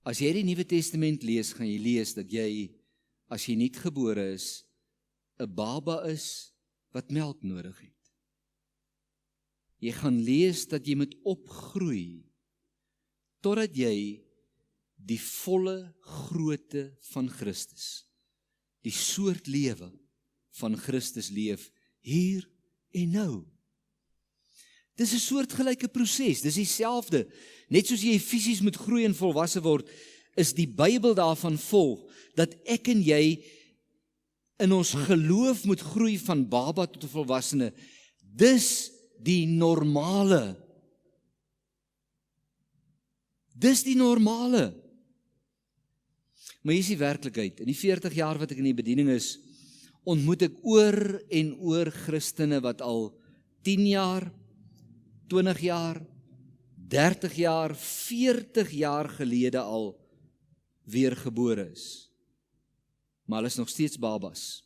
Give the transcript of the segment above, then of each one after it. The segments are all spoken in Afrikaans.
As jy die Nuwe Testament lees, gaan jy lees dat jy, as jy nuut gebore is, 'n baba is wat melk nodig het. Jy gaan lees dat jy moet opgroei, totdat jy die volle grootte van Christus, die soort lewe van Christus leef, hier en nou. Dis 'n soortgelyke proses, dis dieselfde. Net soos jy fisies moet groei en volwasse word, is die Bybel daarvan vol, dat ek en jy in ons geloof moet groei van baba tot 'n volwassene. Dis die normale. Dis die normale. Maar hier is die werklikheid. In die 40 jaar wat ek in die bediening is, ontmoet ek oor en oor Christene wat al 10 jaar, 20 jaar, 30 jaar, 40 jaar gelede al weergebore is. Maar hulle is nog steeds babas.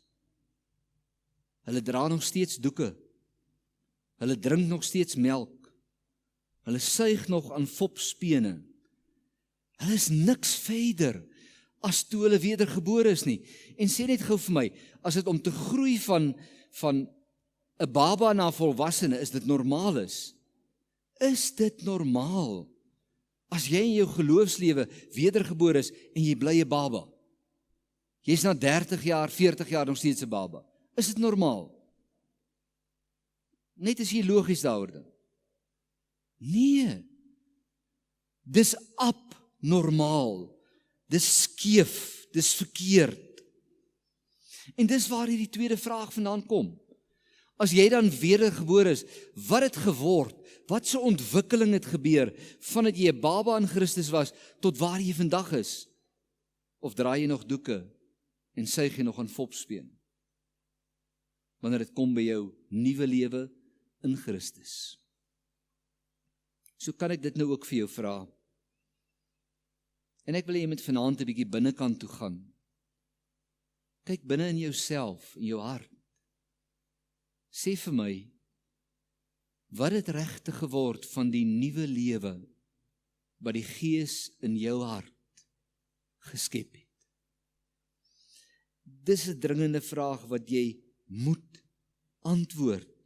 Hulle dra nog steeds doeke. Hulle drink nog steeds melk. Hulle suig nog aan fopspene. Hulle is niks verder as toe hulle wedergebore is nie. En sê net gou vir my, as dit om te groei van 'n baba na 'n volwassene, is dit normaal is? Is dit normaal? As jy in jou geloofslewe wedergebore is en jy bly 'n baba. Jy's na 30 jaar, 40 jaar nog steeds 'n baba. Is dit normaal? Net as jy logies daaroor dink. Nee. Dis abnormaal. Dis skeef, dis verkeerd. En dis waar hierdie tweede vraag vandaan kom. As jy dan wedergebore is, wat het geword? Wat so ontwikkeling het gebeur vandat jy 'n baba in Christus was tot waar jy vandag is? Of draai jy nog doeke en suig jy nog aan fopspeen? Wanneer dit kom by jou nuwe lewe in Christus. So kan ek dit nou ook vir jou vra. En ek wil hê jy moet vanaand 'n bietjie binnekant toe gaan. Kyk binne in jouself, in jou hart. Sê vir my, wat het regtig geword van die nuwe lewe wat die Gees in jou hart geskep het? Dis 'n dringende vraag wat jy moet antwoord.